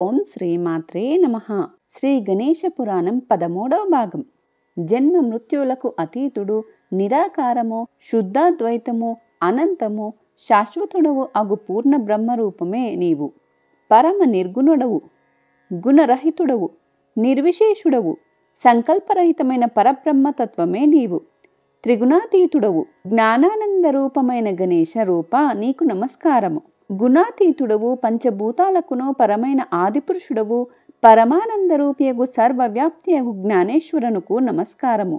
ఓం శ్రీమాత్రే నమః. శ్రీ గణేశ పురాణం 13వ భాగం. జన్మ మృత్యులకు అతీతుడు, నిరాకారము, శుద్ధాద్వైతము, అనంతము, శాశ్వతుడవు అగు పూర్ణ బ్రహ్మరూపమే నీవు. పరమ నిర్గుణుడవు, గుణరహితుడవు, నిర్విశేషుడవు, సంకల్పరహితమైన పరబ్రహ్మతత్వమే నీవు. త్రిగుణాతీతుడవు, జ్ఞానానంద రూపమైన గణేశ రూప నీకు నమస్కారము. గుణాతీతుడవు, పంచభూతాలకును పరమైన ఆదిపురుషుడవు, పరమానందరూపియగు సర్వవ్యాప్తియగు జ్ఞానేశ్వరునుకు నమస్కారము.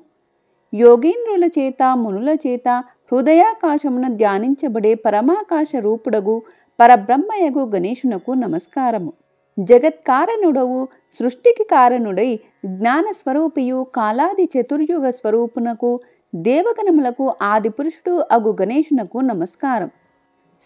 యోగేంద్రుల చేత మునుల చేత హృదయాకాశమున ధ్యానించబడే పరమాకాశ రూపుడగు పరబ్రహ్మయగు గణేశునకు నమస్కారము. జగత్కారణుడవు, సృష్టికి కారణుడై జ్ఞానస్వరూపియు కాలాది చతుర్యుగ స్వరూపునకు దేవగణములకు ఆదిపురుషుడు అగు గణేశునకు నమస్కారం.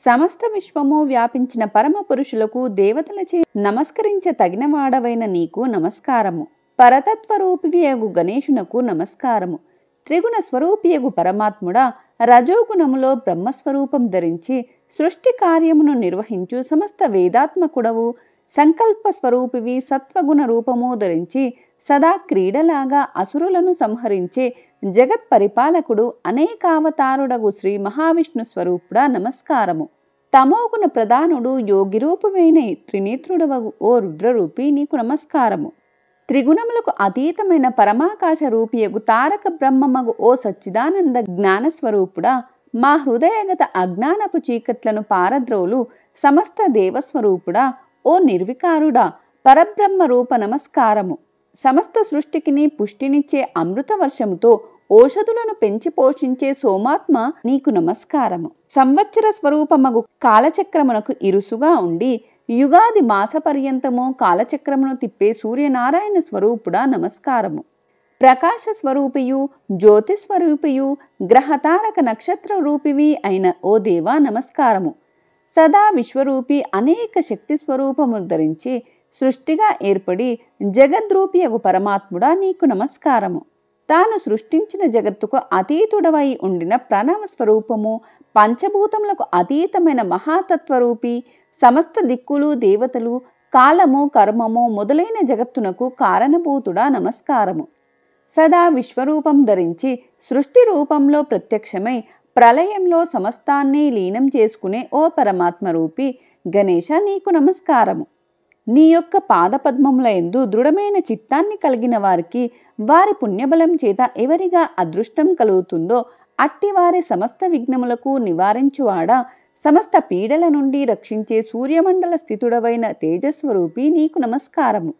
సమస్త విశ్వము వ్యాపించిన పరమ పురుషులకు దేవతలచే నమస్కరించ తగినవాడవైన నీకు నమస్కారము. పరతత్వరూపియగు గణేశునకు నమస్కారము. త్రిగుణ స్వరూపియగు పరమాత్ముడా, రజోగుణములో బ్రహ్మస్వరూపం ధరించి సృష్టి కార్యమును నిర్వహించు సమస్త వేదాత్మకుడవు, సంకల్ప స్వరూపివి సత్వగుణ రూపము ధరించి సదా క్రీడలాగా అసురులను సంహరించే జగత్ పరిపాలకుడు అనేకావతారుడగు శ్రీ మహావిష్ణు స్వరూపుడా నమస్కారము. తమోగుణ ప్రధానుడు యోగిరూపువైన త్రినేత్రుడవగు ఓ రుద్రరూపి నీకు నమస్కారము. త్రిగుణములకు అతీతమైన పరమాకాశ రూపియగు తారక బ్రహ్మమగు ఓ సచ్చిదానంద జ్ఞానస్వరూపుడా, మా హృదయగత అజ్ఞానపు చీకట్లను పారద్రోలు సమస్త దేవస్వరూపుడా, ఓ నిర్వికారుడా, పరబ్రహ్మ రూప నమస్కారము. సమస్త సృష్టికిని పుష్టినిచ్చే అమృత వర్షముతో ఓషధులను పెంచి పోషించే సోమాత్మ నీకు నమస్కారము. సంవత్సర స్వరూపమగు కాలచక్రమునకు ఇరుసుగా ఉండి యుగాది మాస పర్యంతము కాలచక్రమును తిప్పే సూర్యనారాయణ స్వరూపుడా నమస్కారము. ప్రకాశ స్వరూపియు, జ్యోతిస్వరూపియు, గ్రహతారక నక్షత్ర రూపివి అయిన ఓ దేవా నమస్కారము. సదా విశ్వరూపి అనేక శక్తి స్వరూపము ధరించి సృష్టిగా ఏర్పడి జగద్రూపియగు పరమాత్ముడా నీకు నమస్కారము. తాను సృష్టించిన జగత్తుకు అతీతుడవై ఉండిన ప్రణవ స్వరూపము, పంచభూతములకు అతీతమైన మహాతత్వరూపి, సమస్త దిక్కులు దేవతలు, కాలము కర్మము మొదలైన జగత్తునకు కారణభూతుడా నమస్కారము. సదా విశ్వరూపం ధరించి సృష్టి రూపంలో ప్రత్యక్షమై ప్రళయంలో సమస్తాన్ని లీనం చేసుకునే ఓ పరమాత్మ రూపి గణేశ నీకు నమస్కారము. నీ యొక్క పాదపద్మముల యందు దృఢమైన చిత్తాన్ని కలిగిన వారికి వారి పుణ్యబలం చేత ఎవరిగా అదృష్టం కలుగుతుందో అట్టివారి సమస్త విఘ్నములకు నివారించువాడా, సమస్త పీడల నుండి రక్షించే సూర్యమండల స్థితుడవైన తేజస్వరూపి నీకు నమస్కారము.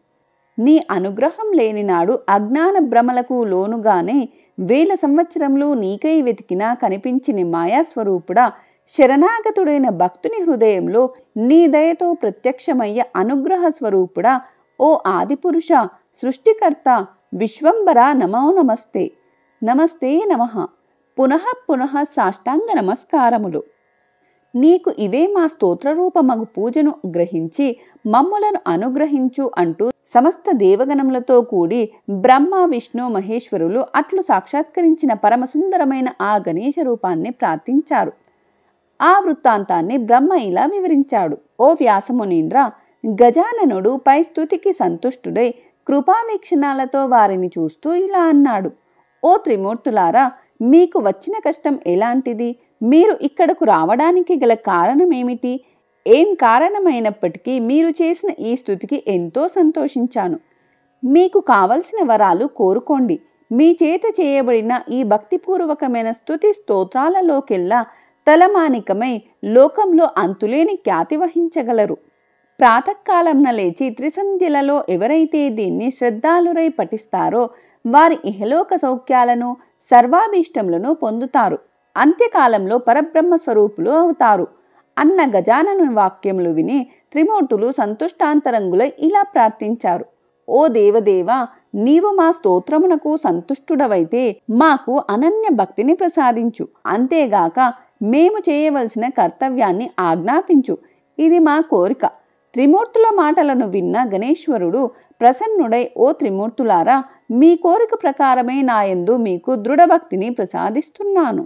నీ అనుగ్రహం లేని నాడు అజ్ఞాన భ్రమలకు లోనుగానే 1000 సంవత్సరములు నీకై వెతికినా కనిపించిన మాయాస్వరూపుడా, శరణాగతుడైన భక్తుని హృదయంలో నీ దయతో ప్రత్యక్షమయ్య అనుగ్రహ స్వరూపుడా, ఓ ఆదిపురుష, సృష్టికర్త, విశ్వంబర నమో నమస్తే. నమస్తే నమః. పునః పునః సాష్టాంగ నమస్కారములు. నీకు ఇవే మా స్తోత్రరూపమగు పూజను గ్రహించి మమ్ములను అనుగ్రహించు అంటూ సమస్త దేవగణములతో కూడి బ్రహ్మ విష్ణు మహేశ్వరులు అట్లు సాక్షాత్కరించిన పరమసుందరమైన ఆ గణేశ రూపాన్ని ప్రార్థించారు. ఆ వృత్తాంతాన్ని బ్రహ్మ ఇలా వివరించాడు. ఓ వ్యాసమునీంద్ర, గజాననుడు పై స్తుతికి సంతుష్టుడై కృపావీక్షణాలతో వారిని చూస్తూ ఇలా అన్నాడు. ఓ త్రిమూర్తులారా, మీకు వచ్చిన కష్టం ఎలాంటిది? మీరు ఇక్కడకు రావడానికి గల కారణమేమిటి? ఏం కారణమైనప్పటికీ మీరు చేసిన ఈ స్తుతికి ఎంతో సంతోషించాను. మీకు కావలసిన వరాలు కోరుకోండి. మీ చేత చేయబడిన ఈ భక్తిపూర్వకమైన స్తుతి స్తోత్రాలలోకెల్లా తలమానికమై లోకంలో అంతులేని ఖ్యాతి వహించగలరు. ప్రాతకాలంన లేచి త్రిసంధ్యలలో ఎవరైతే దీన్ని శ్రద్ధాలురై పఠిస్తారో వారి ఇహలోక సౌఖ్యాలను సర్వాభీష్టములను పొందుతారు. అంత్యకాలంలో పరబ్రహ్మ స్వరూపులు అవుతారు అన్న గజానను వాక్యములు విని త్రిమూర్తులు సంతుష్టాంతరంగులై ఇలా ప్రార్థించారు. ఓ దేవదేవా, నీవు మా స్తోత్రమునకు సంతుష్టుడవైతే మాకు అనన్య భక్తిని ప్రసాదించు. అంతేగాక మేము చేయవలసిన కర్తవ్యాన్ని ఆజ్ఞాపించు. ఇది మా కోరిక. త్రిమూర్తుల మాటలను విన్న గణేశ్వరుడు ప్రసన్నుడై, ఓ త్రిమూర్తులారా, మీ కోరిక ప్రకారమే నాయందు మీకు దృఢభక్తిని ప్రసాదిస్తున్నాను.